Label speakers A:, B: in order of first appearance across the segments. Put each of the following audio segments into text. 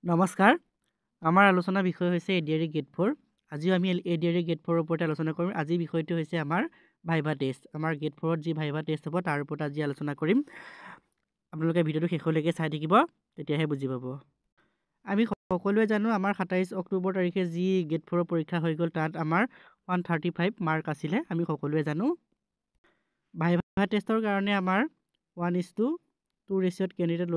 A: নমস্কাৰ আমাৰ আলোচনা বিষয় হৈছে এডিআৰই গেট 4 আজিও আমি এডিআৰই গেট 4 ওপৰত আলোচনা কৰিম আজি বিষয়টো হৈছে আমাৰ ভাইভা টেষ্ট আমাৰ গেট 4ত যি ভাইভা টেষ্ট হ'ব তাৰ ওপৰত আজি আলোচনা কৰিম আপোনালোকে ভিডিঅ'টো শেষলৈকে চাই থাকিব তেতিয়াহে বুজি পাব আমি সকলোৱে জানো আমাৰ 27 অক্টোবৰ তাৰিখে যি গেট 4 পৰীক্ষা হৈ গ'ল তাত আমাৰ 135 মাৰ্ক আছিলে আমি সকলোৱে জানো ভাইভা টেষ্টৰ কাৰণে আমাৰ 1:2 ৰেচিঅ'ত কেণ্ডিডেট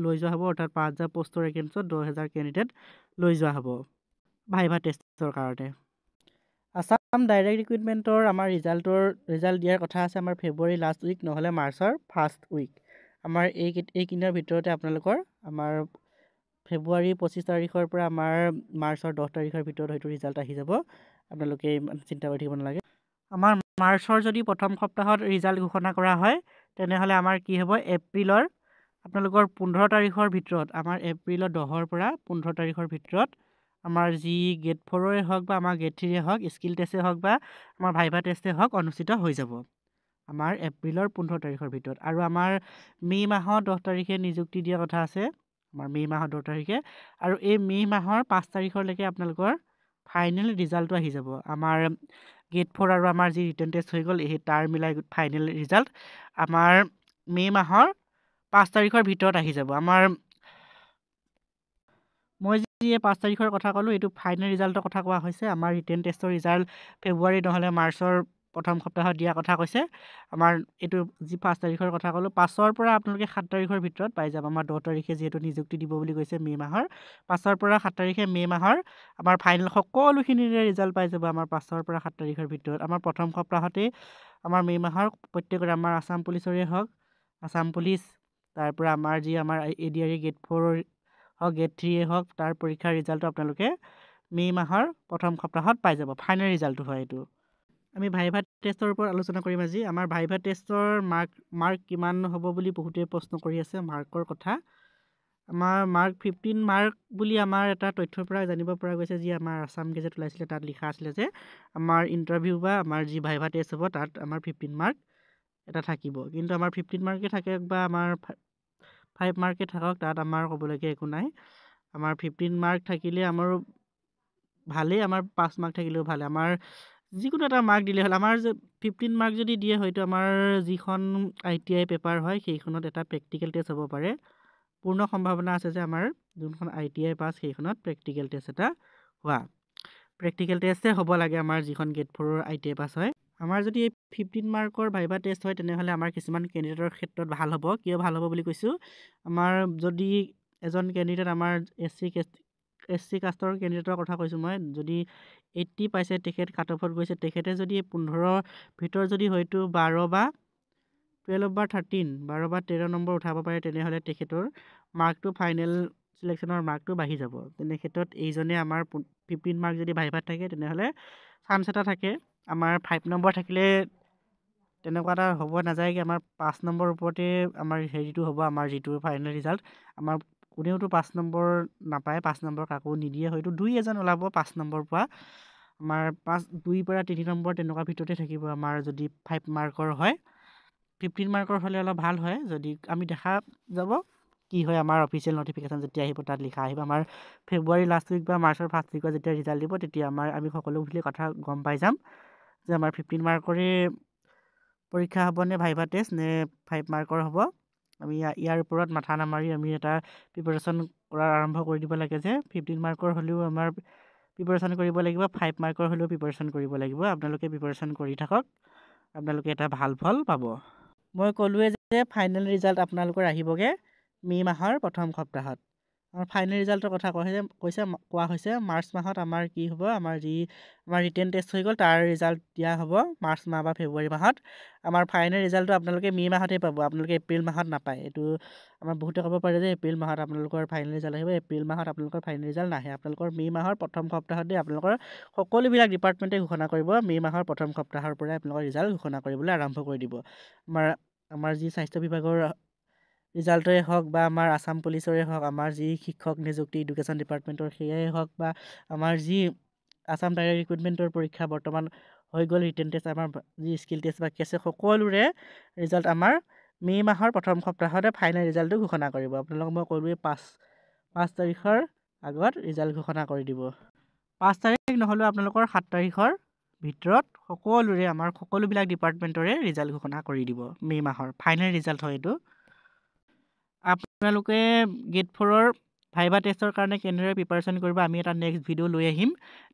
A: লৈ যোৱা হ'ব অৰ্থাৎ 5,000 পোষ্টৰ এগেইনষ্টত 10,000 কেণ্ডিডেট লৈ যোৱা হ'ব ভাইভা টেষ্টৰ কাৰণে আসাম ডাইৰেক্ট ৰিক্ৰুইটমেণ্টৰ আমাৰ ৰিজাল্ট দিয়াৰ কথা আছে আমাৰ ফেব্ৰুৱাৰী লাষ্ট উইক নহ'লে মাৰ্চৰ ফাৰ্ষ্ট উইক আমাৰ এইকেইদিনৰ ভিতৰতে আপোনালোকৰ আমাৰ ফেব্ৰুৱাৰী 25 তাৰিখৰ পৰা আমাৰ মাৰ্চৰ 10 তাৰিখৰ ভিতৰত হয়তো ৰিজাল্ট আহি যাব আপোনালোকে ইমান চিন্তা কৰি থাকিব নালাগে আমাৰ মাৰ্চৰ যদি প্ৰথম সপ্তাহত ৰিজাল্ট ঘোষণা কৰা হয় তেনেহ'লে আমাৰ কি হ'ব এপ্ৰিলৰ আপোনালোকৰ 15 তাৰিখৰ ভিতৰত আমাৰ এপ্ৰিলৰ 10ৰ পৰা 15 তাৰিখৰ ভিতৰত আমাৰ যি গেট 4ৰে হওক বা আমাৰ গেট 3ৰে হওক স্কিল টেষ্টে হওক বা আমাৰ ভাইভা টেষ্টে হওক অনুষ্ঠিত হৈ যাব আমাৰ এপ্ৰিলৰ 15 তাৰিখৰ ভিতৰত আৰু আমাৰ মে' মাহৰ 10 তাৰিখে নিযুক্তি দিয়া কথা আছে আমাৰ মে' মাহৰ 10 তাৰিখে আৰু এই মে' মাহৰ 5 তাৰিখলৈকে আপোনালোকৰ ফাইনেল ৰিজাল্টটো আহি যাব আমাৰ গেট 4 আৰু আমাৰ যি ৰিটেন টেষ্ট হৈ গ'ল সেই তাৰ মিলাই ফাইনেল ৰিজাল্ট আমাৰ মে' মাহৰ 5 তাৰিখৰ ভিতৰত আহি যাব আমাৰ মই যি 5 তাৰিখৰ কথা ক'লোঁ এইটো ফাইনেল ৰিজাল্টৰ কথা কোৱা হৈছে আমাৰ ৰিটেন টেষ্টৰ ৰিজাল্ট ফেব্ৰুৱাৰী নহ'লে মাৰ্চৰ প্ৰথম সপ্তাহত দিয়া কথা কৈছে আমাৰ এইটো যি 5 তাৰিখৰ কথা ক'লোঁ 5ৰ পৰা আপোনালোকে 7 তাৰিখৰ ভিতৰত পাই যাব আমাৰ 10 তাৰিখে যিহেতু নিযুক্তি দিব বুলি কৈছে মে' মাহৰ 5ৰ পৰা 7 তাৰিখে মে' মাহৰ আমাৰ ফাইনেল সকলোখিনিৰে ৰিজাল্ট পাই যাব আমাৰ 5ৰ পৰা 7 তাৰিখৰ ভিতৰত আমাৰ প্ৰথম সপ্তাহতেই আমাৰ মে' মাহৰ প্ৰত্যেকৰে আমাৰ আসাম পুলিচৰে হওক আসাম পুলিচ তাৰ পৰা আমাৰ যি আমাৰ এডিআৰই গেট 4 হওক গেট 3 হওক তাৰ পৰীক্ষাৰ ৰিজাল্টটো আপোনালোকে মে' মাহৰ প্ৰথম সপ্তাহত পাই যাব ফাইনেল ৰিজাল্টটো হয় এইটো আমি ভাইভা টেষ্টৰ ওপৰত আলোচনা কৰিম আজি আমাৰ ভাইভা টেষ্টৰ মাৰ্ক কিমান হ'ব বুলি বহুতে প্ৰশ্ন কৰি আছে মাৰ্কৰ কথা আমাৰ মাৰ্ক 15 মাৰ্ক বুলি আমাৰ এটা তথ্যৰ পৰা জানিব পৰা গৈছে যি আমাৰ আসাম গেজেট ওলাইছিলে তাত লিখা আছিলে যে আমাৰ ইণ্টাৰভিউ বা আমাৰ যি ভাইভা টেষ্ট হ'ব তাত আমাৰ 15 মাৰ্ক এটা থাকিব কিন্তু আমাৰ 15 মাৰ্কে থাকে বা আমাৰ 5 মাৰ্কে থাকক তাত আমাৰ ক'বলগীয়া একো নাই আমাৰ 15 মাৰ্ক থাকিলে আমাৰো ভালেই আমাৰ 5 মাৰ্ক থাকিলেও ভাল আমাৰ যিকোনো এটা মাৰ্ক দিলে হ'ল আমাৰ 15 মাৰ্ক যদি দিয়ে হয়তো আমাৰ যিখন ITI পেপাৰ হয় সেইখনত এটা প্ৰেক্টিকেল টেষ্ট হ'ব পাৰে পূৰ্ণ সম্ভাৱনা আছে যে আমাৰ যোনখন ITI পাছ সেইখনত প্ৰেক্টিকেল টেষ্ট এটা হোৱা প্ৰেক্টিকেল টেষ্টে হ'ব লাগে আমাৰ যিখন গেট 4ৰ ITI পাছ হয় আমাৰ যদি এই 15 মাৰ্কৰ ভাইভা টেষ্ট হয় তেনেহ'লে আমাৰ কিছুমান কেণ্ডিডেটৰ ক্ষেত্ৰত ভাল হ'ব কিয় ভাল হ'ব বুলি কৈছোঁ আমাৰ যদি এজন কেণ্ডিডেট আমাৰ SC কাষ্টৰ কেণ্ডিডেটৰ কথা কৈছোঁ মই যদি 80 পাইছে তেখেত কাট অফত গৈছে তেখেতে যদি 15 ভিতৰত যদি হয়তো 12 বা 12 বা 13 নম্বৰ উঠাব পাৰে তেনেহ'লে তেখেতৰ মাৰ্কটো ফাইনেল চিলেকশ্যনৰ মাৰ্কটো বাঢ়ি যাব তেনে ক্ষেত্ৰত এইজনে আমাৰ 15 মাৰ্ক যদি ভাইভাত থাকে তেনেহ'লে চান্স এটা থাকে আমাৰ 5 নম্বৰ থাকিলে তেনেকুৱা এটা হ'ব নাযায়গৈ আমাৰ 5 নম্বৰ ওপৰতে আমাৰ হেৰিটো হ'ব আমাৰ যিটো ফাইনেল ৰিজাল্ট আমাৰ কোনেওতো 5 নম্বৰ নাপায় 5 নম্বৰ কাকো নিদিয়ে হয়তো 2 এজন ওলাব 5 নম্বৰ পৰা আমাৰ 2 পৰা 3 নম্বৰ তেনেকুৱা ভিতৰতে থাকিব আমাৰ যদি 5 মাৰ্কৰ হয় 15 মাৰ্কৰ হ'লে অলপ ভাল হয় যদি আমি দেখা যাব কি হয় আমাৰ অফিচিয়েল নটিফিকেশ্যন যেতিয়া আহিব তাত লিখা আহিব আমাৰ ফেব্ৰুৱাৰী লাষ্ট উইক বা মাৰ্চৰ ফাৰ্ষ্ট উইকত যেতিয়া ৰিজাল্ট দিব তেতিয়া আমি সকলোখিনি কথা গম পাই যাম যে আমাৰ 15 মাৰ্কৰে পৰীক্ষা হ'বনে ভাইভা টেষ্ট নে 5 মাৰ্কৰ হ'ব আমি ইয়াৰ ওপৰত মাথা নামাৰি আমি এটা প্ৰিপাৰেশ্যন কৰা আৰম্ভ কৰি দিব লাগে যে 15 মাৰ্কৰ হ'লেও আমাৰ প্ৰিপাৰেশ্যন কৰিব লাগিব 5 মাৰ্কৰ হ'লেও প্ৰিপাৰেশ্যন কৰিব লাগিব আপোনালোকে প্ৰিপাৰেশ্যন কৰি থাকক আপোনালোকে এটা ভাল ফল পাব মই ক'লোৱে যে ফাইনেল ৰিজাল্ট আপোনালোকৰ আহিবগৈ মে' মাহৰ প্ৰথম সপ্তাহত আমাৰ ফাইনেল ৰিজাল্টৰ কথা কোৱা হৈছে মাৰ্চ মাহত আমাৰ কি হ'ব আমাৰ ৰিটেন টেষ্ট হৈ গ'ল তাৰ ৰিজাল্ট দিয়া হ'ব মাৰ্চ মাহ বা ফেব্ৰুৱাৰী মাহত আমাৰ ফাইনেল ৰিজাল্টটো আপোনালোকে মে' মাহতেই পাব আপোনালোকে এপ্ৰিল মাহত নাপায় এইটো আমাৰ বহুতে ক'ব পাৰে যে এপ্ৰিল মাহত আপোনালোকৰ ফাইনেল ৰিজাল্ট আহিব এপ্ৰিল মাহত আপোনালোকৰ ফাইনেল ৰিজাল্ট নাহে আপোনালোকৰ মে' মাহৰ প্ৰথম সপ্তাহতে আপোনালোকৰ সকলোবিলাক ডিপাৰ্টমেণ্টে ঘোষণা কৰিব মে' মাহৰ প্ৰথম সপ্তাহৰ পৰাই আপোনালোকৰ ৰিজাল্ট ঘোষণা কৰিবলৈ আৰম্ভ কৰি দিব আমাৰ যি স্বাস্থ্য বিভাগৰ ৰিজাল্টৰে হওক বা আমাৰ আসাম পুলিচৰে হওক আমাৰ যি শিক্ষক নিযুক্তি এডুকেশ্যন ডিপাৰ্টমেণ্টৰ সেয়াই হওক বা আমাৰ যি আসাম ডাইৰেক্ট ৰিক্ৰুইটমেণ্টৰ পৰীক্ষা বৰ্তমান হৈ গ'ল ৰিটেন টেষ্ট আমাৰ যি স্কিল টেষ্ট বাকী আছে সকলোৰে ৰিজাল্ট আমাৰ মে' মাহৰ প্ৰথম সপ্তাহতে ফাইনেল ৰিজাল্টটো ঘোষণা কৰিব আপোনালোকক মই ক'লোৱেই 5 তাৰিখৰ আগত ৰিজাল্ট ঘোষণা কৰি দিব। 5 তাৰিখ নহ'লেও আপোনালোকৰ 7 তাৰিখৰ ভিতৰত আমাৰ সকলোবিলাক ডিপাৰ্টমেণ্টৰে ৰিজাল্ট ঘোষণা কৰি দিব। মে' মাহৰ ফাইনেল ৰিজাল্ট হয় এইটো। আপোনালোকে গেট 4ৰ ভাইভা টেষ্টৰ কাৰণে কেনেদৰে প্ৰিপাৰেশ্যন কৰিব আমি এটা নেক্সট ভিডিঅ' লৈ আহিম।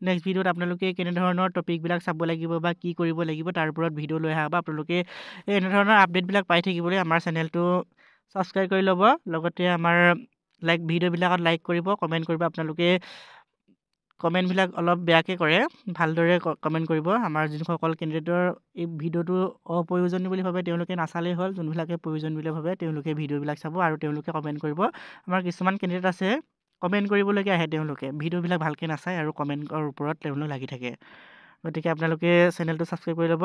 A: নেক্সট ভিডিঅ'ত আপোনালোকে কেনেধৰণৰ টপিকবিলাক চাব লাগিব বা কি কৰিব লাগিব তাৰ ওপৰত ভিডিঅ' লৈ অহা হ'ব। আপোনালোকে এনেধৰণৰ আপডেটবিলাক পাই থাকিবলৈ আমাৰ চেনেলটো ছাবস্ক্ৰাইব কৰি ল'ব। লগতে আমাৰ ভিডিঅ'বিলাকত লাইক কৰিব, কমেণ্ট কৰিব। আপোনালোকে কমেণ্টবিলাক অলপ বেয়াকৈ কৰে, ভালদৰে কমেণ্ট কৰিব। আমাৰ যোনসকল কেণ্ডিডেটৰ এই ভিডিঅ'টো অপ্ৰয়োজনীয় বুলি ভাবে তেওঁলোকে নাচালেই হ'ল। যোনবিলাকে প্ৰয়োজন বুলি ভাবে তেওঁলোকে ভিডিঅ'বিলাক চাব আৰু তেওঁলোকে কমেণ্ট কৰিব। আমাৰ কিছুমান কেণ্ডিডেট আছে কমেণ্ট কৰিবলৈকে আহে, তেওঁলোকে ভিডিঅ'বিলাক ভালকৈ নাচায় আৰু কমেণ্টৰ ওপৰত তেওঁলোক লাগি থাকে। গতিকে আপোনালোকে চেনেলটো ছাবস্ক্ৰাইব কৰি ল'ব।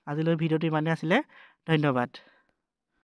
A: আজিলৈ ভিডিঅ'টো ইমানেই আছিলে। ধন্যবাদ।